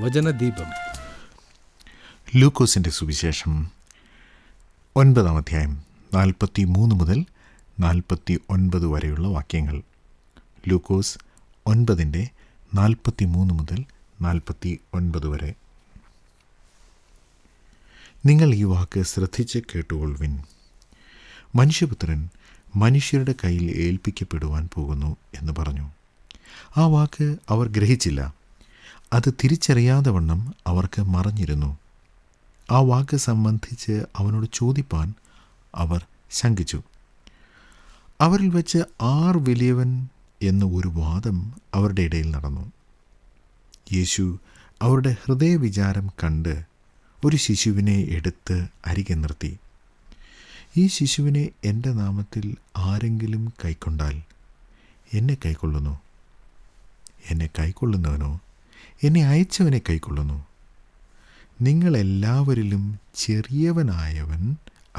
വചനദീപം. ലൂക്കോസിൻ്റെ സുവിശേഷം 9-ാം അധ്യായം 43 മുതൽ 49 വരെയുള്ള വാക്യങ്ങൾ. ലൂക്കോസ് 9:43 മുതൽ 49 വരെ. നിങ്ങൾ ഈ വാക്ക് ശ്രദ്ധിച്ച് കേട്ടുകൊള്ളുവിൻ. മനുഷ്യപുത്രൻ മനുഷ്യരുടെ കയ്യിൽ ഏൽപ്പിക്കപ്പെടുവാൻ പോകുന്നു എന്ന് പറഞ്ഞു. ആ വാക്ക് അവർ ഗ്രഹിച്ചില്ല. അത് തിരിച്ചറിയാതെ വണ്ണം അവർക്ക് മറഞ്ഞിരുന്നു. ആ വാക്ക് സംബന്ധിച്ച് അവനോട് ചോദിപ്പാൻ അവർ ശങ്കിച്ചു. അവരിൽ വെച്ച് ആർ വലിയവൻ എന്ന ഒരു വാദം അവരുടെ ഇടയിൽ നടന്നു. യേശു അവരുടെ ഹൃദയവിചാരം കണ്ട് ഒരു ശിശുവിനെ എടുത്ത് അരികെ നിർത്തി. ഈ ശിശുവിനെ എൻ്റെ നാമത്തിൽ ആരെങ്കിലും കൈക്കൊണ്ടാൽ എന്നെ കൈക്കൊള്ളുന്നു. എന്നെ കൈക്കൊള്ളുന്നവനോ എന്നെ അയച്ചവനെ കൈക്കൊള്ളുന്നു. നിങ്ങളെല്ലാവരിലും ചെറിയവനായവൻ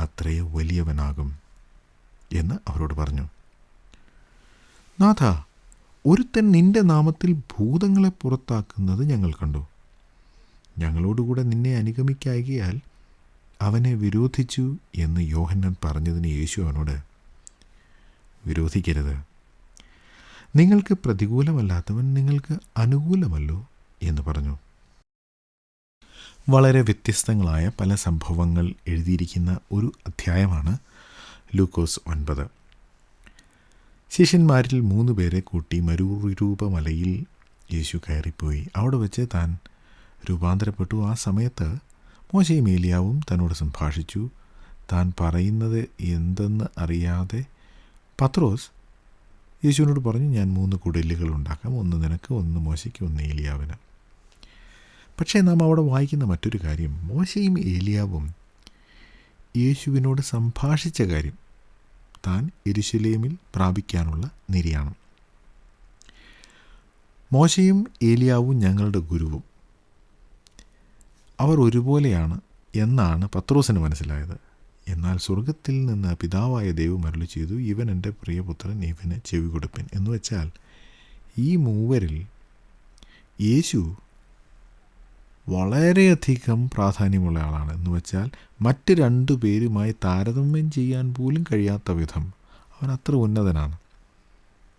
അത്രേ വലിയവനാകും എന്ന് അവരോട് പറഞ്ഞു. നാഥ, ഒരുത്തൻ നിന്റെ നാമത്തിൽ ഭൂതങ്ങളെ പുറത്താക്കുന്നത് ഞങ്ങൾ കണ്ടു. ഞങ്ങളോടുകൂടെ നിന്നെ അനുഗമിക്കായികയാൽ അവനെ വിരോധിച്ചു എന്ന് യോഹന്നാൻ പറഞ്ഞതിന് യേശു അവനോട്, വിരോധിക്കരുത്. നിങ്ങൾക്ക് പ്രതികൂലമല്ലാത്തവൻ നിങ്ങൾക്ക് അനുകൂലമല്ലോ എന്ന് പറഞ്ഞു. വളരെ വ്യത്യസ്തങ്ങളായ പല സംഭവങ്ങൾ എഴുതിയിരിക്കുന്ന ഒരു അധ്യായമാണ് ലൂക്കോസ് 9. ശിഷ്യന്മാരിൽ 3 പേരെ കൂട്ടി മരുരൂപമലയിൽ യേശു കയറിപ്പോയി. അവിടെ വെച്ച് താൻ രൂപാന്തരപ്പെട്ടു. ആ സമയത്ത് മോശയും ഏലിയാവും തന്നോട് സംഭാഷിച്ചു. താൻ പറയുന്നത് എന്തെന്ന് അറിയാതെ പത്രോസ് യേശുവിനോട് പറഞ്ഞു, ഞാൻ 3 കുടിലുകൾ ഉണ്ടാക്കാം, ഒന്ന് നിനക്ക്, ഒന്ന് മോശയ്ക്ക്, ഒന്ന് ഏലിയാവിന്. പക്ഷേ നാം അവിടെ വായിക്കുന്ന മറ്റൊരു കാര്യം, മോശയും ഏലിയാവും യേശുവിനോട് സംഭാഷിച്ച കാര്യം താൻ യെരൂശലേമിൽ പ്രാപിക്കാനുള്ള നിര്യാണം. മോശയും ഏലിയാവും ഞങ്ങളുടെ ഗുരുവും, അവർ ഒരുപോലെയാണ് എന്നാണ് പത്രോസിന് മനസ്സിലായത്. എന്നാൽ സ്വർഗത്തിൽ നിന്ന് പിതാവായ ദൈവം അരുളി ചെയ്തു, ഇവൻ എൻ്റെ പ്രിയപുത്രൻ, ഇവന് ചെവി കൊടുപ്പിൻ. എന്ന് വെച്ചാൽ ഈ 3 യേശു വളരെയധികം പ്രാധാന്യമുള്ള ആളാണ്. എന്ന് വെച്ചാൽ മറ്റ് 2 പേരുമായി താരതമ്യം ചെയ്യാൻ പോലും കഴിയാത്ത വിധം അവൻ അത്ര ഉന്നതനാണ്.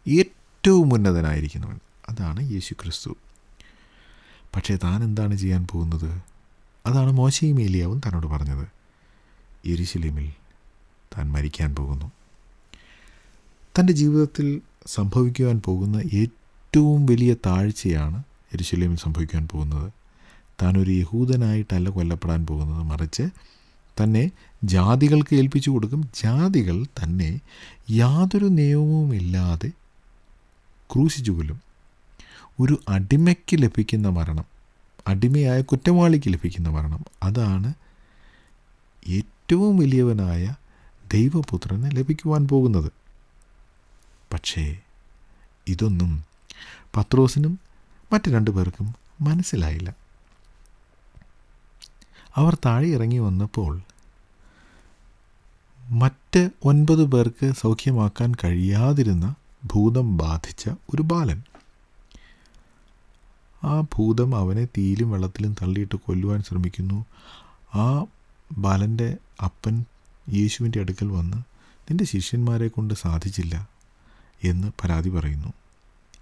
ഏറ്റവും ഉന്നതനായിരിക്കുന്നവൻ അതാണ് യേശു ക്രിസ്തു. പക്ഷേ താൻ എന്താണ് ചെയ്യാൻ പോകുന്നത്? അതാണ് മോശയും ഏലിയാവും തന്നോട് പറഞ്ഞത്. യെരൂശലേമിൽ താൻ മരിക്കാൻ പോകുന്നു. തൻ്റെ ജീവിതത്തിൽ സംഭവിക്കുവാൻ പോകുന്ന ഏറ്റവും വലിയ താഴ്ചയാണ് യെരൂശലേമിൽ സംഭവിക്കാൻ പോകുന്നത്. താൻ ഒരു യഹൂദനായിട്ടല്ല കൊല്ലപ്പെടാൻ പോകുന്നത്, മറിച്ച് തന്നെ ജാതികൾക്ക് ഏൽപ്പിച്ചു കൊടുക്കും. ജാതികൾ തന്നെ യാതൊരു നിയമവുമില്ലാതെ ക്രൂശിച്ചു കൊല്ലും. ഒരു അടിമയ്ക്ക് ലഭിക്കുന്ന മരണം, അടിമയായ കുറ്റവാളിക്ക് ലഭിക്കുന്ന മരണം, അതാണ് ഏറ്റവും വലിയവനായ ദൈവപുത്രന് ലഭിക്കുവാൻ പോകുന്നത്. പക്ഷേ ഇതൊന്നും പത്രോസിനും മറ്റ് 2 പേർക്കും മനസ്സിലായില്ല. അവർ താഴെ ഇറങ്ങി വന്നപ്പോൾ മറ്റ് 9 പേർക്ക് സൗഖ്യമാക്കാൻ കഴിയാതിരുന്ന ഭൂതം ബാധിച്ച ഒരു ബാലൻ, ആ ഭൂതം അവനെ തീയിലും വെള്ളത്തിലും തള്ളിയിട്ട് കൊല്ലുവാൻ ശ്രമിക്കുന്നു. ആ ബാലൻ്റെ അപ്പൻ യേശുവിൻ്റെ അടുക്കൽ വന്ന്, നിൻ്റെ ശിഷ്യന്മാരെ കൊണ്ട് സാധിച്ചില്ല എന്ന് പരാതി പറയുന്നു.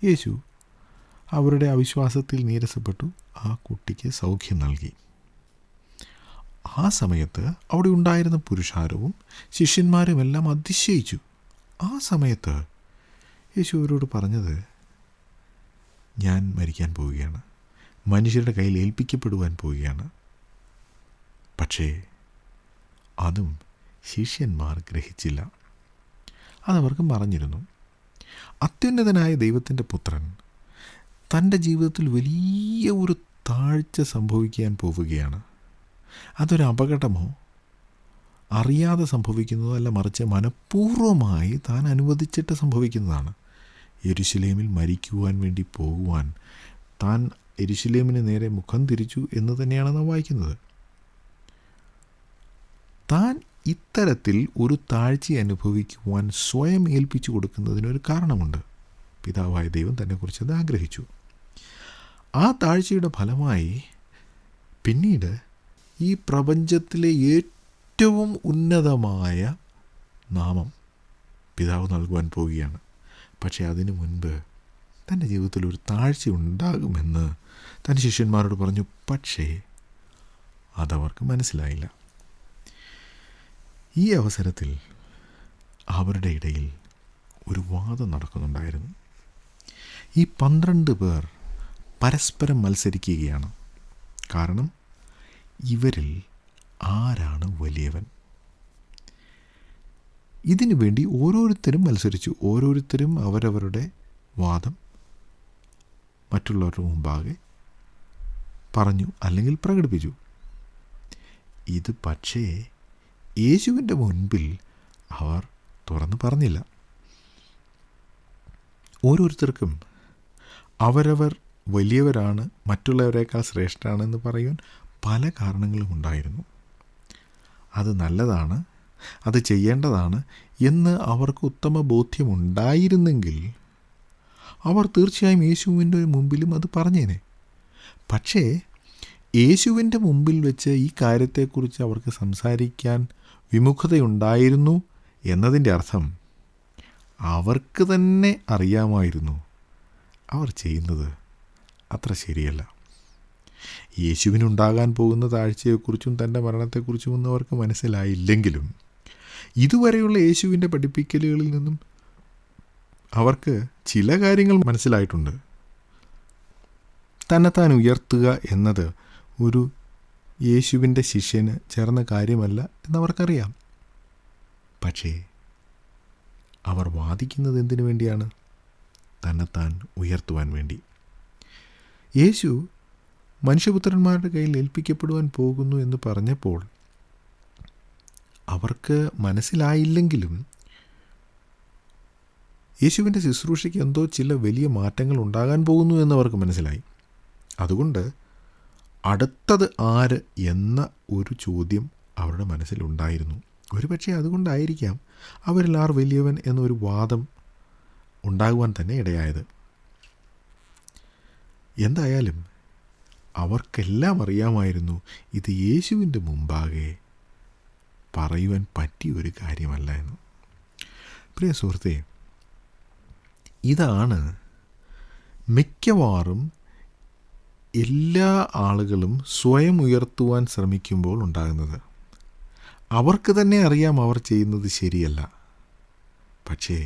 യേശു അവരുടെ അവിശ്വാസത്തിൽ നീരസപ്പെട്ടു ആ കുട്ടിക്ക് സൗഖ്യം നൽകി. ആ സമയത്ത് അവിടെ ഉണ്ടായിരുന്ന പുരുഷാരവും ശിഷ്യന്മാരുമെല്ലാം അതിശയിച്ചു. ആ സമയത്ത് യേശു അവരോട് പറഞ്ഞത്, ഞാൻ മരിക്കാൻ പോവുകയാണ്, മനുഷ്യരുടെ കയ്യിൽ ഏൽപ്പിക്കപ്പെടുവാൻ പോവുകയാണ്. പക്ഷേ അതും ശിഷ്യന്മാർ ഗ്രഹിച്ചില്ല. അതവർക്ക് മറഞ്ഞിരുന്നു. അത്യുന്നതനായ ദൈവത്തിൻ്റെ പുത്രൻ തൻ്റെ ജീവിതത്തിൽ വലിയ ഒരു താഴ്ച സംഭവിക്കാൻ പോവുകയാണ്. അതൊരു അപകടമോ അറിയാതെ സംഭവിക്കുന്നതോ അല്ല, മറിച്ച് മനഃപൂർവ്വമായി താൻ അനുവദിച്ചിട്ട് സംഭവിക്കുന്നതാണ്. യെരൂശലേമിൽ മരിക്കുവാൻ വേണ്ടി പോകുവാൻ താൻ യെരൂശലേമിന് നേരെ മുഖം തിരിച്ചു എന്ന് തന്നെയാണ് നാം വായിക്കുന്നത്. താൻ ഇത്തരത്തിൽ ഒരു താഴ്ച അനുഭവിക്കുവാൻ സ്വയം ഏൽപ്പിച്ചു കൊടുക്കുന്നതിനൊരു കാരണമുണ്ട്. പിതാവായ ദൈവം തന്നെക്കുറിച്ച് അത് ആഗ്രഹിച്ചു. ആ താഴ്ചയുടെ ഫലമായി പിന്നീട് ഈ പ്രപഞ്ചത്തിലെ ഏറ്റവും ഉന്നതമായ നാമം പിതാവ് നൽകുവാൻ പോവുകയാണ്. പക്ഷേ അതിനു മുൻപ് തൻ്റെ ജീവിതത്തിൽ ഒരു താഴ്ച ഉണ്ടാകുമെന്ന് തൻ്റെ ശിഷ്യന്മാരോട് പറഞ്ഞു. പക്ഷേ അതവർക്ക് മനസ്സിലായില്ല. ഈ അവസരത്തിൽ അവരുടെ ഇടയിൽ ഒരു വാദം നടക്കുന്നുണ്ടായിരുന്നു. ഈ 12 പേർ പരസ്പരം മത്സരിക്കുകയാണ്. കാരണം ഇവരിൽ ആരാണ് വലിയവൻ? ഇതിനു വേണ്ടി ഓരോരുത്തരും മത്സരിച്ചു. ഓരോരുത്തരും അവരവരുടെ വാദം മറ്റുള്ളവരുടെ മുമ്പാകെ പറഞ്ഞു, അല്ലെങ്കിൽ പ്രകടിപ്പിച്ചു. ഇത് പക്ഷേ യേശുവിൻ്റെ മുൻപിൽ അവർ തുറന്നു പറഞ്ഞില്ല. ഓരോരുത്തർക്കും അവരവർ വലിയവരാണ്, മറ്റുള്ളവരെക്കാൾ ശ്രേഷ്ഠരാണെന്ന് പറയുവാൻ പല കാരണങ്ങളും ഉണ്ടായിരുന്നു. അത് നല്ലതാണ്, അത് ചെയ്യേണ്ടതാണ് എന്ന് അവർക്ക് ഉത്തമ ബോധ്യമുണ്ടായിരുന്നെങ്കിൽ അവർ തീർച്ചയായും യേശുവിൻ്റെ മുമ്പിലും അത് പറഞ്ഞേനെ. പക്ഷേ യേശുവിൻ്റെ മുമ്പിൽ വെച്ച് ഈ കാര്യത്തെക്കുറിച്ച് അവർക്ക് സംസാരിക്കാൻ വിമുഖതയുണ്ടായിരുന്നു എന്നതിൻ്റെ അർത്ഥം അവർക്ക് തന്നെ അറിയാമായിരുന്നു അവർ ചെയ്യുന്നത് അത്ര ശരിയല്ല. യേശുവിനുണ്ടാകാൻ പോകുന്ന താഴ്ചയെക്കുറിച്ചും തൻ്റെ മരണത്തെക്കുറിച്ചും ഒന്നും അവർക്ക് മനസ്സിലായില്ലെങ്കിലും ഇതുവരെയുള്ള യേശുവിൻ്റെ പഠിപ്പിക്കലുകളിൽ നിന്നും അവർക്ക് ചില കാര്യങ്ങൾ മനസ്സിലായിട്ടുണ്ട്. തന്നെത്താൻ ഉയർത്തുക എന്നത് ഒരു യേശുവിൻ്റെ ശിഷ്യന് ചേർന്ന കാര്യമല്ല എന്നവർക്കറിയാം. പക്ഷേ അവർ വാദിക്കുന്നത് എന്തിനു വേണ്ടിയാണ്? തന്നെത്താൻ ഉയർത്തുവാൻ വേണ്ടി. യേശു മനുഷ്യപുത്രന്മാരുടെ കയ്യിൽ ഏൽപ്പിക്കപ്പെടുവാൻ പോകുന്നു എന്ന് പറഞ്ഞപ്പോൾ അവർക്ക് മനസ്സിലായില്ലെങ്കിലും യേശുവിൻ്റെ ശുശ്രൂഷയ്ക്ക് എന്തോ ചില വലിയ മാറ്റങ്ങൾ ഉണ്ടാകാൻ പോകുന്നു എന്നവർക്ക് മനസ്സിലായി. അതുകൊണ്ട് അടുത്തത് ആര് എന്ന ഒരു ചോദ്യം അവരുടെ മനസ്സിലുണ്ടായിരുന്നു. ഒരുപക്ഷെ അതുകൊണ്ടായിരിക്കാം അവരിൽ ആർ വലിയവൻ എന്നൊരു വാദം ഉണ്ടാകുവാൻ തന്നെ ഇടയായത്. എന്തായാലും അവർക്കെല്ലാം അറിയാമായിരുന്നു ഇത് യേശുവിൻ്റെ മുമ്പാകെ പറയുവാൻ പറ്റിയ ഒരു കാര്യമല്ല എന്ന്. പ്രിയ സുഹൃത്തേ, ഇതാണ് മിക്കവാറും എല്ലാ ആളുകളും സ്വയം ഉയർത്തുവാൻ ശ്രമിക്കുമ്പോൾ ഉണ്ടാകുന്നത്. അവർക്ക് തന്നെ അറിയാം അവർ ചെയ്യുന്നത് ശരിയല്ല. പക്ഷേ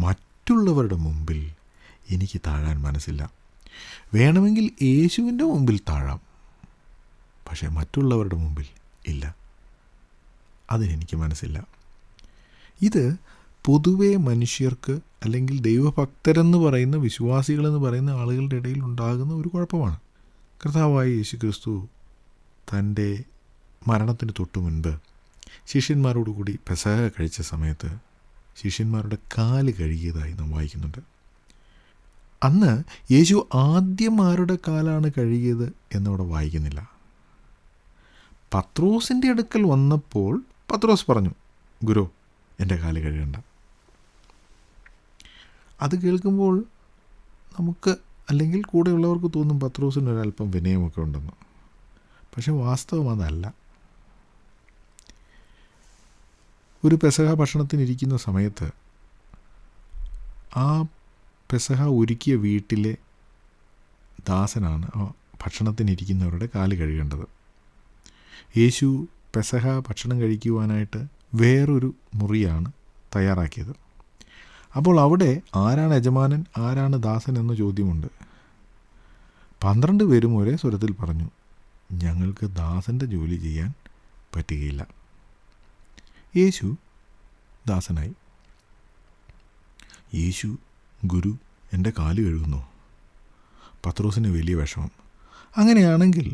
മറ്റുള്ളവരുടെ മുമ്പിൽ എനിക്ക് താഴാൻ മനസ്സില്ല. വേണമെങ്കിൽ യേശുവിൻ്റെ മുമ്പിൽ താഴാം, പക്ഷേ മറ്റുള്ളവരുടെ മുമ്പിൽ ഇല്ല. അതിനെനിക്ക് മനസ്സില്ല. ഇത് പൊതുവെ മനുഷ്യർക്ക് അല്ലെങ്കിൽ ദൈവഭക്തരെന്ന് പറയുന്ന വിശ്വാസികളെന്ന് പറയുന്ന ആളുകളുടെ ഇടയിൽ ഉണ്ടാകുന്ന ഒരു കുഴപ്പമാണ്. കർത്താവായ യേശു ക്രിസ്തു തൻ്റെ മരണത്തിന് തൊട്ടു മുൻപ് ശിഷ്യന്മാരോടുകൂടി പെസഹ കഴിച്ച സമയത്ത് ശിഷ്യന്മാരുടെ കാല് കഴുകിയതായി നാം വായിക്കുന്നുണ്ട്. അന്ന് യേശു ആദ്യം ആരുടെ കാലാണ് കഴുകിയത് എന്നവിടെ വായിക്കുന്നില്ല. പത്രോസിൻ്റെ അടുക്കൽ വന്നപ്പോൾ പത്രോസ് പറഞ്ഞു, ഗുരു, എൻ്റെ കാല് കഴുകണ്ട. അത് കേൾക്കുമ്പോൾ നമുക്ക് അല്ലെങ്കിൽ കൂടെയുള്ളവർക്ക് തോന്നും പത്രോസിന് ഒരല്പം വിനയമൊക്കെ ഉണ്ടെന്ന്. പക്ഷെ വാസ്തവം അതല്ല. ഒരു പെസഹ ഭക്ഷണത്തിനിരിക്കുന്ന സമയത്ത് ആ പെസഹ ഒരുക്കിയ വീട്ടിലെ ദാസനാണ് ഭക്ഷണത്തിനിരിക്കുന്നവരുടെ കാല് കഴുകേണ്ടത്. യേശു പെസഹ ഭക്ഷണം കഴിക്കുവാനായിട്ട് വേറൊരു മുറിയാണ് തയ്യാറാക്കിയത്. അപ്പോൾ അവിടെ ആരാണ് യജമാനൻ, ആരാണ് ദാസൻ എന്ന ചോദ്യമുണ്ട്. 12 പേരും ഒരേ സ്വരത്തിൽ പറഞ്ഞു, ഞങ്ങൾക്ക് ദാസൻ്റെ ജോലി ചെയ്യാൻ പറ്റുകയില്ല. യേശു ദാസനായി. യേശു, ഗുരു, എൻ്റെ കാല് കഴുകുന്നു. പത്രോസിന് വലിയ വിഷമം. അങ്ങനെയാണെങ്കിൽ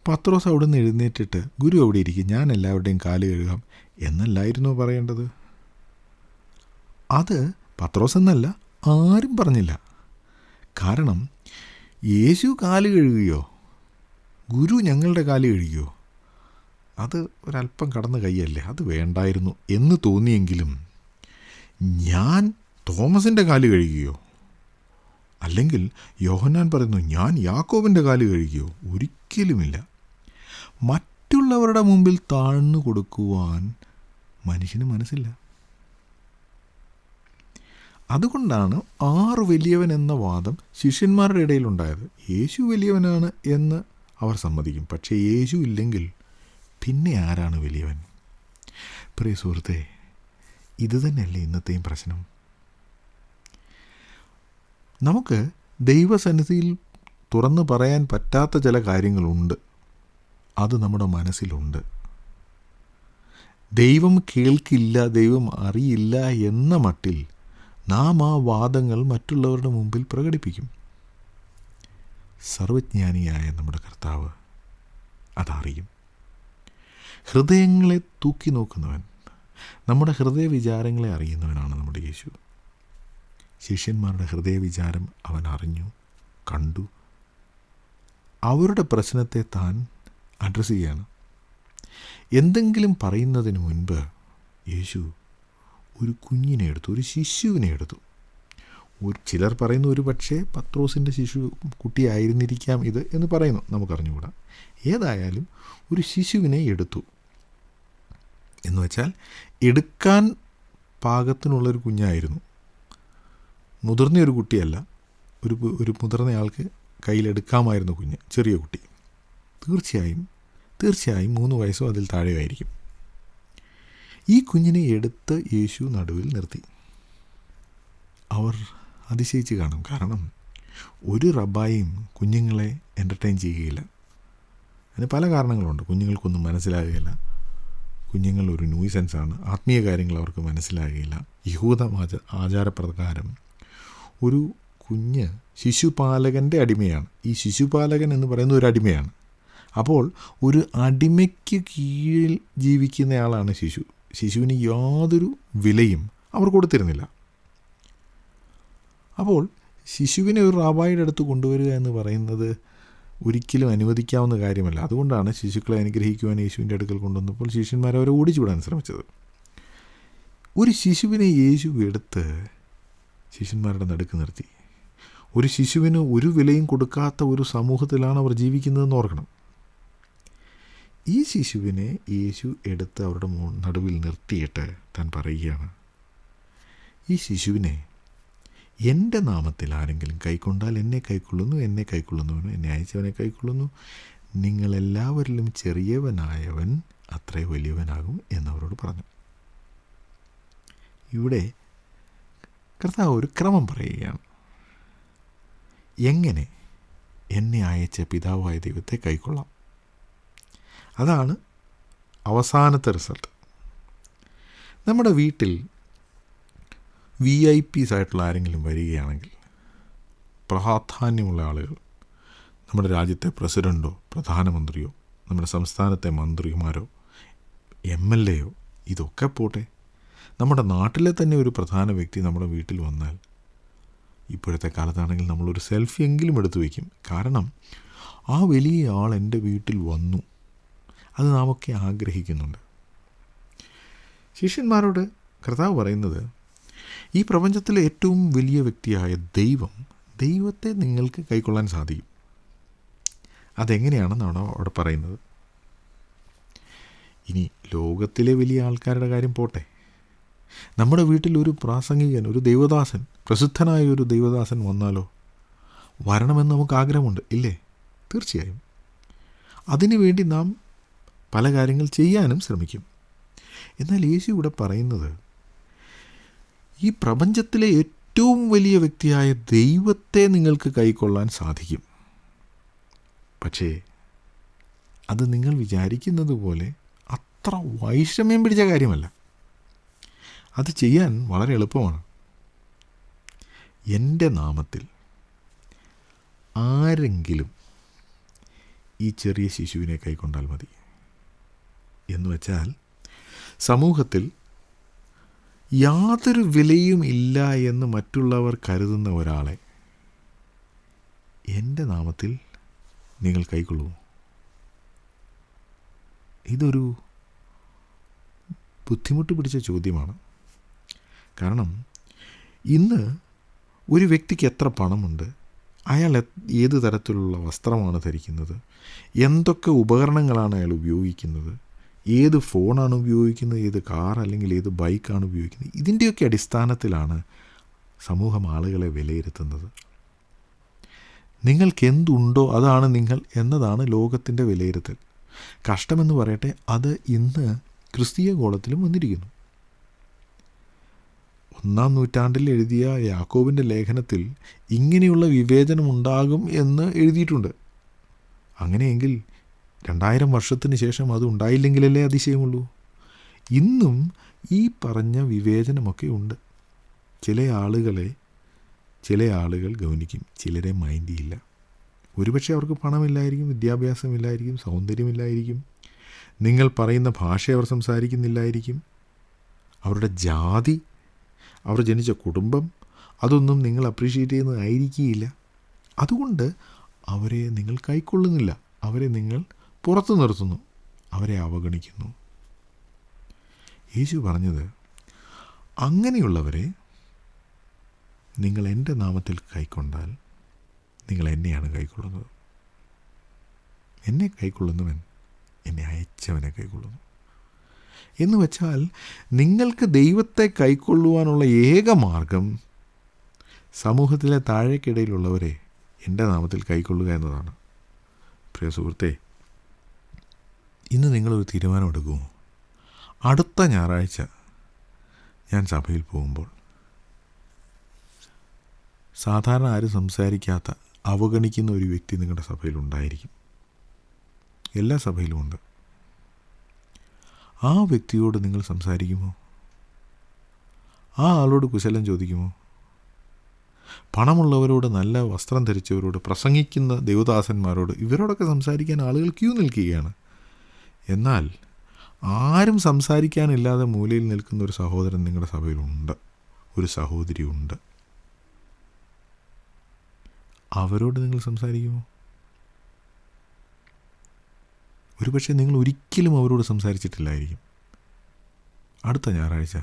പത്രോസ് അവിടെ നിന്ന് എഴുന്നേറ്റിട്ട്, ഗുരു അവിടെ ഇരിക്കും, ഞാൻ എല്ലാവരുടെയും കാല് കഴുകാം എന്നല്ലായിരുന്നോ പറയേണ്ടത്? അത് പത്രോസ് എന്നല്ല, ആരും പറഞ്ഞില്ല. കാരണം യേശു കാല് കഴുകുകയോ ഗുരു ഞങ്ങളുടെ കാല് കഴുകുകയോ അത് ഒരല്പം കടന്ന കൈയല്ലേ, അത് വേണ്ടായിരുന്നു എന്ന് തോന്നിയെങ്കിലും ഞാൻ തോമസിൻ്റെ കാല് കഴുകുകയോ അല്ലെങ്കിൽ യോഹന്നാൻ പറയുന്നു ഞാൻ യാക്കോബിൻ്റെ കാല് കഴുകുകയോ ഒരിക്കലുമില്ല. മറ്റുള്ളവരുടെ മുമ്പിൽ താഴ്ന്നു കൊടുക്കുവാൻ മനുഷ്യന് മനസ്സില്ല. അതുകൊണ്ടാണ് 6 വലിയവൻ എന്ന വാദം ശിഷ്യന്മാരുടെ ഇടയിലുണ്ടായത്. യേശു വലിയവനാണ് എന്ന് അവർ സമ്മതിക്കും. പക്ഷേ യേശു ഇല്ലെങ്കിൽ പിന്നെ ആരാണ് വലിയവൻ? പ്രിയ സുഹൃത്തേ, ഇത് തന്നെയല്ലേ ഇന്നത്തെയും പ്രശ്നം? നമുക്ക് ദൈവസന്നിധിയിൽ തുറന്നു പറയാൻ പറ്റാത്ത ചില കാര്യങ്ങളുണ്ട്. അത് നമ്മുടെ മനസ്സിലുണ്ട്. ദൈവം കേൾക്കില്ല, ദൈവം അറിയില്ല എന്ന മട്ടിൽ നാം ആ വാദങ്ങൾ മറ്റുള്ളവരുടെ മുമ്പിൽ പ്രകടിപ്പിക്കും. സർവജ്ഞാനിയായ നമ്മുടെ കർത്താവ് അതറിയും. ഹൃദയങ്ങളെ തൂക്കി നോക്കുന്നവൻ, നമ്മുടെ ഹൃദയ വിചാരങ്ങളെ അറിയുന്നവനാണ് നമ്മുടെ യേശു. ശിഷ്യന്മാരുടെ ഹൃദയവിചാരം അവൻ അറിഞ്ഞു, കണ്ടു. അവരുടെ പ്രശ്നത്തെ താൻ അഡ്രസ്സ് ചെയ്യാണ്. എന്തെങ്കിലും പറയുന്നതിന് മുൻപ് യേശു ഒരു കുഞ്ഞിനെ എടുത്തു, ഒരു ശിശുവിനെ എടുത്തു. ചിലർ പറയുന്നു ഒരു പക്ഷേ പത്രോസിൻ്റെ കുട്ടിയായിരുന്നിരിക്കാം ഇത് എന്ന് പറയുന്നു, നമുക്കറിഞ്ഞുകൂടാ. ഏതായാലും ഒരു ശിശുവിനെ എടുത്തു എന്ന് വെച്ചാൽ എടുക്കാൻ പാകത്തിനുള്ളൊരു കുഞ്ഞായിരുന്നു. മുതിർന്നൊരു കുട്ടിയല്ല, ഒരു മുതിർന്നയാൾക്ക് കയ്യിലെടുക്കാമായിരുന്നു കുഞ്ഞ്, ചെറിയ കുട്ടി. തീർച്ചയായും 3 വയസ്സോ അതിൽ താഴെയായിരിക്കും. ഈ കുഞ്ഞിനെ എടുത്ത് യേശു നടുവിൽ നിർത്തി. അവർ അതിശയിച്ച് കാണും. കാരണം ഒരു റബ്ബായും കുഞ്ഞുങ്ങളെ എൻ്റർടൈൻ ചെയ്യുകയില്ല. അതിന് പല കാരണങ്ങളുണ്ട്. കുഞ്ഞുങ്ങൾക്കൊന്നും മനസ്സിലാകുകയില്ല, കുഞ്ഞുങ്ങൾ ഒരു ന്യൂസൻസാണ്, ആത്മീയ കാര്യങ്ങൾ അവർക്ക് മനസ്സിലാകുകയില്ല. യഹൂദ ആചാരപ്രകാരം ഒരു കുഞ്ഞ് ശിശുപാലകൻ്റെ അടിമയാണ്. ഈ ശിശുപാലകൻ എന്ന് പറയുന്ന ഒരു അടിമയാണ്. അപ്പോൾ ഒരു അടിമയ്ക്ക് കീഴിൽ ജീവിക്കുന്നയാളാണ് ശിശു. ശിശുവിന് യാതൊരു വിലയും അവർ കൊടുത്തിരുന്നില്ല. അപ്പോൾ ശിശുവിനെ ഒരു റാബായിയുടെ അടുത്ത് കൊണ്ടുവരിക എന്ന് പറയുന്നത് ഒരിക്കലും അനുവദിക്കാവുന്ന കാര്യമല്ല. അതുകൊണ്ടാണ് ശിശുക്കളെ അനുഗ്രഹിക്കുവാൻ യേശുവിൻ്റെ അടുക്കൽ കൊണ്ടുവന്നപ്പോൾ ശിഷ്യന്മാരെ അവരെ ഓടിച്ചുവിടാൻ ശ്രമിച്ചത്. ഒരു ശിശുവിനെ യേശു എടുത്ത് ശിഷ്യന്മാരുടെ നടുക്ക് നിർത്തി. ഒരു ശിശുവിന് ഒരു വിലയും കൊടുക്കാത്ത ഒരു സമൂഹത്തിലാണ് അവർ ജീവിക്കുന്നതെന്ന് ഓർക്കണം. ഈ ശിശുവിനെ യേശു എടുത്ത് അവരുടെ നടുവിൽ നിർത്തിയിട്ട് താൻ പറയുകയാണ്, ഈ ശിശുവിനെ എൻ്റെ നാമത്തിൽ ആരെങ്കിലും കൈക്കൊണ്ടാൽ എന്നെ കൈക്കൊള്ളുന്നു, എന്നെ കൈക്കൊള്ളുന്നവനും എന്നെ അയച്ചവനെ കൈക്കൊള്ളുന്നു. നിങ്ങളെല്ലാവരിലും ചെറിയവനായവൻ അത്രേ വലിയവനാകും എന്നവരോട് പറഞ്ഞു. ഇവിടെ കർത്താവ് ഒരു ക്രമം പറയുകയാണ്. എങ്ങനെ എന്നെ അയച്ച പിതാവായ ദൈവത്തെ കൈക്കൊള്ളാം? അതാണ് അവസാനത്തെ റിസൾട്ട്. നമ്മുടെ വീട്ടിൽ VIPs ആയിട്ടുള്ള ആരെങ്കിലും വരികയാണെങ്കിൽ, പ്രാധാന്യമുള്ള ആളുകൾ, നമ്മുടെ രാജ്യത്തെ പ്രസിഡൻറ്റോ പ്രധാനമന്ത്രിയോ നമ്മുടെ സംസ്ഥാനത്തെ മന്ത്രിമാരോ MLAയോ ഇതൊക്കെ പോട്ടെ, നമ്മുടെ നാട്ടിലെ തന്നെ ഒരു പ്രധാന വ്യക്തി നമ്മുടെ വീട്ടിൽ വന്നാൽ ഇപ്പോഴത്തെ കാലത്താണെങ്കിൽ നമ്മളൊരു സെൽഫി എങ്കിലും എടുത്തു വയ്ക്കും. കാരണം ആ വലിയ ആൾ എൻ്റെ വീട്ടിൽ വന്നു, അത് നാമൊക്കെ ആഗ്രഹിക്കുന്നുണ്ട്. ശിഷ്യന്മാരോട് കർത്താവ് പറയുന്നത്, ഈ പ്രപഞ്ചത്തിലെ ഏറ്റവും വലിയ വ്യക്തിയായ ദൈവത്തെ നിങ്ങൾക്ക് കൈക്കൊള്ളാൻ സാധിക്കും. അതെങ്ങനെയാണെന്നാണ് അവിടെ പറയുന്നത്. ഇനി ലോകത്തിലെ വലിയ ആൾക്കാരുടെ കാര്യം പോട്ടെ, നമ്മുടെ വീട്ടിൽ ഒരു പ്രാസംഗികൻ, ഒരു ദൈവദാസൻ, പ്രസിദ്ധനായ ഒരു ദൈവദാസൻ വന്നാലോ? വരണമെന്ന് നമുക്ക് ആഗ്രഹമുണ്ട്, ഇല്ലേ? തീർച്ചയായും. അതിനുവേണ്ടി നാം പല കാര്യങ്ങൾ ചെയ്യാനും ശ്രമിക്കും. എന്നാൽ യേശു ഇവിടെ പറയുന്നത്, ഈ പ്രപഞ്ചത്തിലെ ഏറ്റവും വലിയ വ്യക്തിയായ ദൈവത്തെ നിങ്ങൾക്ക് കൈക്കൊള്ളാൻ സാധിക്കും. പക്ഷേ അത് നിങ്ങൾ വിചാരിക്കുന്നത് പോലെ അത്ര വൈഷമ്യം പിടിച്ച കാര്യമല്ല. അത് ചെയ്യാൻ വളരെ എളുപ്പമാണ്. എൻ്റെ നാമത്തിൽ ആരെങ്കിലും ഈ ചെറിയ ശിശുവിനെ കൈക്കൊണ്ടാൽ മതി. എന്ന് വച്ചാൽ സമൂഹത്തിൽ യാതൊരു വിലയും ഇല്ല എന്ന് മറ്റുള്ളവർ കരുതുന്ന ഒരാളെ എൻ്റെ നാമത്തിൽ നിങ്ങൾ കൈക്കൊള്ളുമോ? ഇതൊരു ബുദ്ധിമുട്ട് പിടിച്ച ചോദ്യമാണ്. കാരണം ഇന്ന് ഒരു വ്യക്തിക്ക് എത്ര പണമുണ്ട്, അയാൾ ഏത് തരത്തിലുള്ള വസ്ത്രമാണ് ധരിക്കുന്നത്, എന്തൊക്കെ ഉപകരണങ്ങളാണ് അയാൾ ഉപയോഗിക്കുന്നത്, ഏത് ഫോണാണ് ഉപയോഗിക്കുന്നത്, ഏത് കാർ അല്ലെങ്കിൽ ഏത് ബൈക്കാണ് ഉപയോഗിക്കുന്നത്, ഇതിൻ്റെയൊക്കെ അടിസ്ഥാനത്തിലാണ് സമൂഹം ആളുകളെ വിലയിരുത്തുന്നത്. നിങ്ങൾക്കെന്തുണ്ടോ അതാണ് നിങ്ങൾ എന്നതാണ് ലോകത്തിൻ്റെ വിലയിരുത്തൽ. കഷ്ടമെന്ന് പറയട്ടെ, അത് ഇന്ന് ക്രിസ്തീയ ഗോളത്തിലും വന്നിരിക്കുന്നു. 1-ാം നൂറ്റാണ്ടിൽ എഴുതിയ യാക്കോബിൻ്റെ ലേഖനത്തിൽ ഇങ്ങനെയുള്ള വിവേചനം ഉണ്ടാകും എന്ന് എഴുതിയിട്ടുണ്ട്. അങ്ങനെയെങ്കിൽ 2000 വർഷത്തിന് ശേഷം അത് ഉണ്ടായില്ലെങ്കിലല്ലേ അതിശയമുള്ളൂ. ഇന്നും ഈ പറഞ്ഞ വിവേചനമൊക്കെ ഉണ്ട്. ചില ആളുകൾ ഗൗനിക്കും, ചിലരെ മൈൻഡ് ചെയ്യില്ല. ഒരുപക്ഷെ അവർക്ക് പണമില്ലായിരിക്കും, വിദ്യാഭ്യാസമില്ലായിരിക്കും, സൗന്ദര്യമില്ലായിരിക്കും, നിങ്ങൾ പറയുന്ന ഭാഷ അവർ സംസാരിക്കുന്നില്ലായിരിക്കും, അവരുടെ ജാതി, അവർ ജനിച്ച കുടുംബം, അതൊന്നും നിങ്ങൾ അപ്രീഷിയേറ്റ് ചെയ്യുന്നതായിരിക്കില്ല. അതുകൊണ്ട് അവരെ നിങ്ങൾ കൈക്കൊള്ളുന്നില്ല, അവരെ നിങ്ങൾ പുറത്തു നിർത്തുന്നു, അവരെ അവഗണിക്കുന്നു. യേശു പറഞ്ഞത്, അങ്ങനെയുള്ളവരെ നിങ്ങൾ എൻ്റെ നാമത്തിൽ കൈക്കൊണ്ടാൽ നിങ്ങൾ എന്നെയാണ് കൈക്കൊള്ളുന്നത്. എന്നെ കൈക്കൊള്ളുന്നവൻ എന്നെ അയച്ചവനെ കൈക്കൊള്ളുന്നു. എന്ന് വെച്ചാൽ നിങ്ങൾക്ക് ദൈവത്തെ കൈക്കൊള്ളുവാനുള്ള ഏക മാർഗം സമൂഹത്തിലെ താഴേക്കിടയിലുള്ളവരെ എൻ്റെ നാമത്തിൽ കൈക്കൊള്ളുക എന്നതാണ്. പ്രിയ സുഹൃത്തെ, ഇന്ന് നിങ്ങളൊരു തീരുമാനമെടുക്കുമോ? അടുത്ത ഞായറാഴ്ച ഞാൻ സഭയിൽ പോകുമ്പോൾ സാധാരണ ആരും സംസാരിക്കാത്ത, അവഗണിക്കുന്ന ഒരു വ്യക്തി നിങ്ങളുടെ സഭയിലുണ്ടായിരിക്കും. എല്ലാ സഭയിലും ഉണ്ട്. ആ വ്യക്തിയോട് നിങ്ങൾ സംസാരിക്കുമോ? ആ ആളോട് കുശലം ചോദിക്കുമോ? പണമുള്ളവരോട്, നല്ല വസ്ത്രം ധരിച്ചവരോട്, പ്രസംഗിക്കുന്ന ദേവദാസന്മാരോട്, ഇവരോടൊക്കെ സംസാരിക്കാൻ ആളുകൾ ക്യൂ നിൽക്കുകയാണ്. എന്നാൽ ആരും സംസാരിക്കാനില്ലാതെ മൂലയിൽ നിൽക്കുന്ന ഒരു സഹോദരൻ നിങ്ങളുടെ സഭയിലുണ്ട്, ഒരു സഹോദരിയുണ്ട്. അവരോട് നിങ്ങൾ സംസാരിക്കുമോ? ഒരുപക്ഷെ നിങ്ങൾ ഒരിക്കലും അവരോട് സംസാരിച്ചിട്ടില്ലായിരിക്കും. അടുത്ത ഞായറാഴ്ച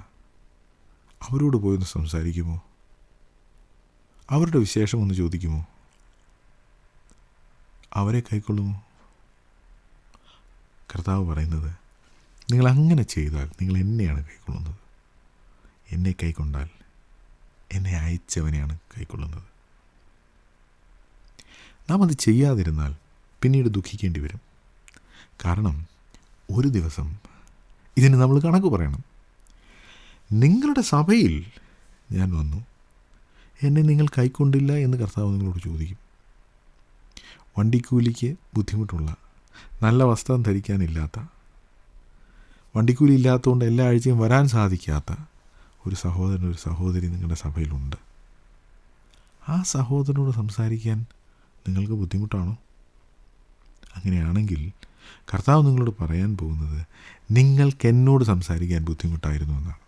അവരോട് പോയൊന്ന് സംസാരിക്കുമോ? അവരുടെ വിശേഷം ഒന്ന് ചോദിക്കുമോ? അവരെ കൈക്കൊള്ളുമോ? കർത്താവ് പറയുന്നത്, നിങ്ങൾ അങ്ങനെ ചെയ്താൽ നിങ്ങൾ എന്നെയാണ് കൈക്കൊള്ളുന്നത്. എന്നെ കൈക്കൊണ്ടാൽ എന്നെ അയച്ചവനെയാണ് കൈക്കൊള്ളുന്നത്. നാം അത് ചെയ്യാതിരുന്നാൽ പിന്നീട് ദുഃഖിക്കേണ്ടി വരും. കാരണം ഒരു ദിവസം ഇതിന് നമ്മൾ കണക്ക് പറയണം. നിങ്ങളുടെ സഭയിൽ ഞാൻ വന്നു, എന്നെ നിങ്ങൾ കൈക്കൊണ്ടില്ല എന്ന് കർത്താവ് നിങ്ങളോട് ചോദിക്കും. വണ്ടിക്കൂലിക്ക് ബുദ്ധിമുട്ടുള്ള, നല്ല വസ്ത്രം ധരിക്കാനില്ലാത്ത, വണ്ടിക്കൂലി ഇല്ലാത്തതുകൊണ്ട് എല്ലാ ആഴ്ചയും വരാൻ സാധിക്കാത്ത ഒരു സഹോദരൻ, ഒരു സഹോദരി നിങ്ങളുടെ സഭയിലുണ്ട്. ആ സഹോദരനോട് സംസാരിക്കാൻ നിങ്ങൾക്ക് ബുദ്ധിമുട്ടാണോ? അങ്ങനെയാണെങ്കിൽ കർത്താവ് നിങ്ങളോട് പറയാൻ പോകുന്നത്, നിങ്ങൾക്ക് എന്നോട് സംസാരിക്കാൻ ബുദ്ധിമുട്ടായിരുന്നു എന്നാണ്.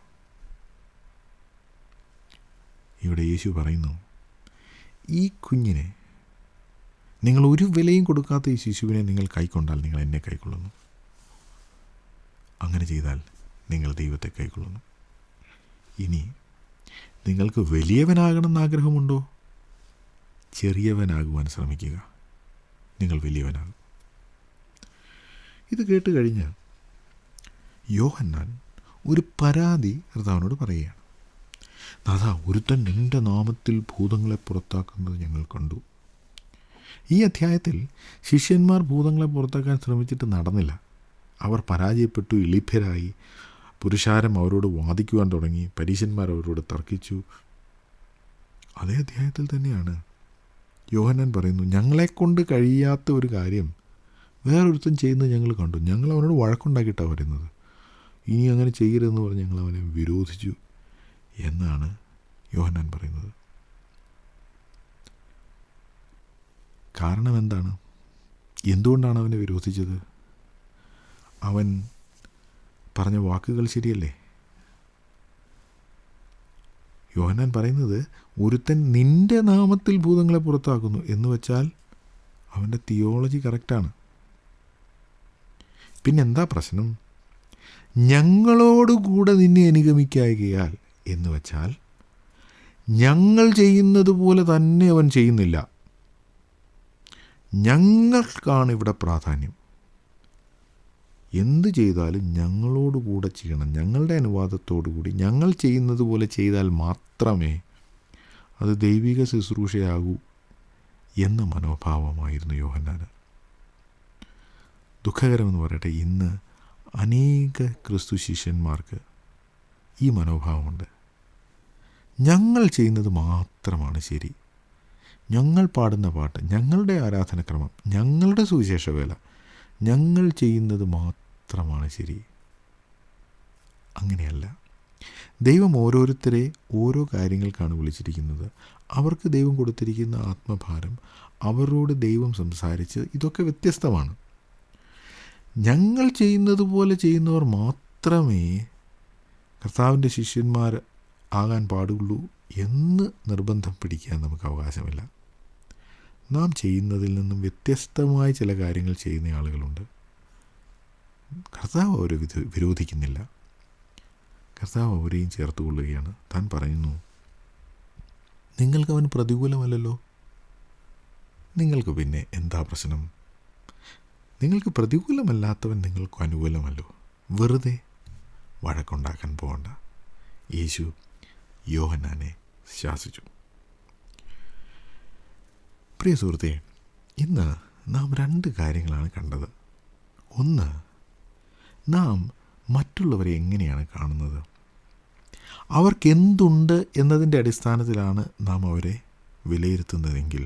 ഇവിടെ യേശു പറയുന്നു, ഈ കുഞ്ഞിനെ, നിങ്ങൾ ഒരു വിലയും കൊടുക്കാത്ത ഈ ശിശുവിനെ നിങ്ങൾ കൈക്കൊണ്ടാൽ നിങ്ങൾ എന്നെ കൈക്കൊള്ളുന്നു. അങ്ങനെ ചെയ്താൽ നിങ്ങൾ ദൈവത്തെ കൈക്കൊള്ളുന്നു. ഇനി നിങ്ങൾക്ക് വലിയവനാകണമെന്ന് ആഗ്രഹമുണ്ടോ? ചെറിയവനാകുവാൻ ശ്രമിക്കുക, നിങ്ങൾ വലിയവനാകും. ഇത് കേട്ട് കഴിഞ്ഞ് യോഹന്നാൻ ഒരു പരാതി കർത്താവിനോട് പറയുകയാണ്. നാഥാ, ഒരുത്തൻ നിൻ്റെ നാമത്തിൽ ഭൂതങ്ങളെ പുറത്താക്കുന്നത് ഞങ്ങൾ കണ്ടു. ഈ അധ്യായത്തിൽ ശിഷ്യന്മാർ ഭൂതങ്ങളെ പുറത്താക്കാൻ ശ്രമിച്ചിട്ട് നടന്നില്ല. അവർ പരാജയപ്പെട്ടു, ഇളിഭ്യരായി. പുരുഷാരം അവരോട് വാദിക്കുവാൻ തുടങ്ങി. പരീശന്മാർ അവരോട് തർക്കിച്ചു. അതേ അധ്യായത്തിൽ തന്നെയാണ് യോഹന്നാൻ പറയുന്നു, ഞങ്ങളെക്കൊണ്ട് കഴിയാത്ത ഒരു കാര്യം വേറൊരുത്തൻ ചെയ്യുന്നത് ഞങ്ങൾ കണ്ടു. ഞങ്ങൾ അവനോട് വഴക്കുണ്ടാക്കിയിട്ടാണ് പറയുന്നത്. ഇനി അങ്ങനെ ചെയ്യരുതെന്ന് പറഞ്ഞ് ഞങ്ങൾ അവനെ വിരോധിച്ചു എന്നാണ് യോഹന്നാൻ പറയുന്നത്. കാരണം എന്താണ്? എന്തുകൊണ്ടാണ് അവനെ വിരോധിച്ചത്? അവൻ പറഞ്ഞ വാക്കുകൾ ശരിയല്ലേ? യോഹന്നാൻ പറയുന്നത്, ഒരുത്തൻ നിൻ്റെ നാമത്തിൽ ഭൂതങ്ങളെ പുറത്താക്കുന്നു എന്ന് വെച്ചാൽ അവൻ്റെ തിയോളജി കറക്റ്റാണ്. പിന്നെന്താ പ്രശ്നം? ഞങ്ങളോടുകൂടെ നിന്നെ അനുഗമിക്കായികയാൽ എന്ന് വെച്ചാൽ ഞങ്ങൾ ചെയ്യുന്നത് പോലെ തന്നെ അവൻ ചെയ്യുന്നില്ല. ഞങ്ങൾക്കാണ് ഇവിടെ പ്രാധാന്യം. എന്ത് ചെയ്താലും ഞങ്ങളോടുകൂടെ ചെയ്യണം, ഞങ്ങളുടെ അനുവാദത്തോടു കൂടി ഞങ്ങൾ ചെയ്യുന്നത് പോലെ ചെയ്താൽ മാത്രമേ അത് ദൈവിക ശുശ്രൂഷയാകൂ എന്ന മനോഭാവമായിരുന്നു യോഹന്നാന്. ദുഃഖകരമെന്ന് പറയട്ടെ, ഇന്ന് അനേക ക്രിസ്തു ശിഷ്യന്മാർക്ക് ഈ മനോഭാവമുണ്ട്. ഞങ്ങൾ ചെയ്യുന്നത് മാത്രമാണ് ശരി, ഞങ്ങൾ പാടുന്ന പാട്ട്, ഞങ്ങളുടെ ആരാധനക്രമം, ഞങ്ങളുടെ സുവിശേഷ വേല, ഞങ്ങൾ ചെയ്യുന്നത് മാത്രമാണ് ശരി. അങ്ങനെയല്ല. ദൈവം ഓരോരുത്തരെ ഓരോ കാര്യങ്ങൾക്കാണ് വിളിച്ചിരിക്കുന്നത്. അവർക്ക് ദൈവം കൊടുത്തിരിക്കുന്ന ആത്മഭാരം, അവരോട് ദൈവം സംസാരിച്ച് ഇതൊക്കെ വ്യത്യസ്തമാണ്. ഞങ്ങൾ ചെയ്യുന്നത് പോലെ ചെയ്യുന്നവർ മാത്രമേ കർത്താവിൻ്റെ ശിഷ്യന്മാർ ആകാൻ പാടുള്ളൂ എന്ന് നിർബന്ധം പിടിക്കാൻ നമുക്ക് അവകാശമില്ല. നാം ചെയ്യുന്നതിൽ നിന്നും വ്യത്യസ്തമായ ചില കാര്യങ്ങൾ ചെയ്യുന്ന ആളുകളുണ്ട്. കർത്താവ് അവരെ വിരോധിക്കുന്നില്ല. കർത്താവ് അവരെയും ചേർത്ത് കൊള്ളുകയാണ്. താൻ പറയുന്നു, നിങ്ങൾക്ക് അവൻ പ്രതികൂലമല്ലല്ലോ, നിങ്ങൾക്ക് പിന്നെ എന്താ പ്രശ്നം? നിങ്ങൾക്ക് പ്രതികൂലമല്ലാത്തവൻ നിങ്ങൾക്ക് അനുകൂലമല്ലോ, വെറുതെ വഴക്കുണ്ടാക്കാൻ പോകണ്ട. യേശു യോഹന്നാനെ ശാസിച്ചു. പ്രിയ സുഹൃത്തേ, ഇന്ന് നാം 2 കാര്യങ്ങളാണ് കണ്ടത്. ഒന്ന്, നാം മറ്റുള്ളവരെ എങ്ങനെയാണ് കാണുന്നത്. അവർക്കെന്തുണ്ട് എന്നതിൻ്റെ അടിസ്ഥാനത്തിലാണ് നാം അവരെ വിലയിരുത്തുന്നതെങ്കിൽ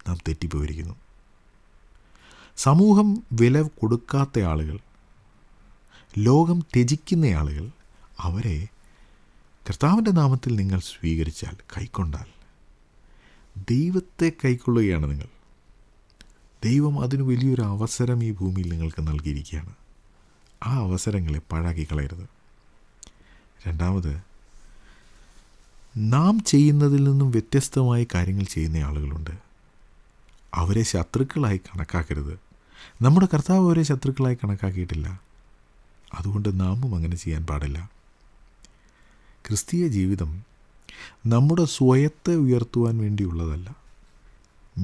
നാം തെറ്റിപ്പോയിരിക്കുന്നു. സമൂഹം വില കൊടുക്കാത്ത ആളുകൾ, ലോകം ത്യജിക്കുന്ന ആളുകൾ, അവരെ കർത്താവിൻ്റെ നാമത്തിൽ നിങ്ങൾ സ്വീകരിച്ചാൽ, കൈക്കൊണ്ടാൽ, ദൈവത്തെ കൈക്കൊള്ളുകയാണ് നിങ്ങൾ. ദൈവം അതിന് വലിയൊരു അവസരം ഈ ഭൂമിയിൽ നിങ്ങൾക്ക് നൽകിയിരിക്കുകയാണ്. ആ അവസരങ്ങളെ പാഴാക്കി കളയരുത്. രണ്ടാമത്, നാം ചെയ്യുന്നതിൽ നിന്നും വ്യത്യസ്തമായ കാര്യങ്ങൾ ചെയ്യുന്ന ആളുകളുണ്ട്. അവരെ ശത്രുക്കളായി കണക്കാക്കരുത്. നമ്മുടെ കർത്താവ് അവരെ ശത്രുക്കളായി കണക്കാക്കിയിട്ടില്ല. അതുകൊണ്ട് നാമും അങ്ങനെ ചെയ്യാൻ പാടില്ല. ക്രിസ്തീയ ജീവിതം നമ്മുടെ സ്വയത്തെ ഉയർത്തുവാൻ വേണ്ടിയുള്ളതല്ല.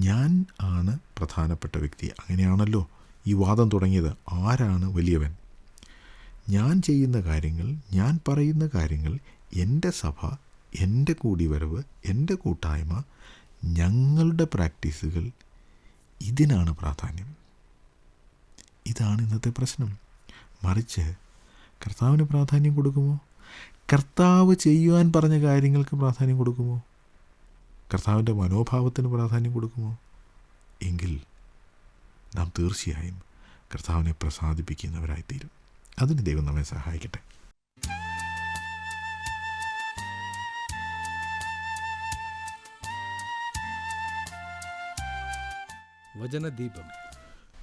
ഞാൻ ആണ് പ്രധാനപ്പെട്ട വ്യക്തി. അങ്ങനെയാണല്ലോ ഈ വാദം തുടങ്ങിയത്. ആരാണ് വലിയവൻ? ഞാൻ ചെയ്യുന്ന കാര്യങ്ങൾ, ഞാൻ പറയുന്ന കാര്യങ്ങൾ, എൻ്റെ സഭ, എൻ്റെ കൂടിവരവ്, എൻ്റെ കൂട്ടായ്മ, ഞങ്ങളുടെ പ്രാക്ടീസുകൾ, ഇതിനാണ് പ്രാധാന്യം. ഇതാണ് ഇന്നത്തെ പ്രശ്നം. മറിച്ച് കർത്താവിന് പ്രാധാന്യം കൊടുക്കുമോ? കർത്താവ് ചെയ്യുവാൻ പറഞ്ഞ കാര്യങ്ങൾക്ക് പ്രാധാന്യം കൊടുക്കുമോ? കർത്താവിൻ്റെ മനോഭാവത്തിന് പ്രാധാന്യം കൊടുക്കുമോ? എങ്കിൽ നാം തീർച്ചയായും കർത്താവിനെ പ്രസാദിപ്പിക്കുന്നവരായിത്തീരും. അതിന് ദൈവം നമ്മെ സഹായിക്കട്ടെ. വചനദീപം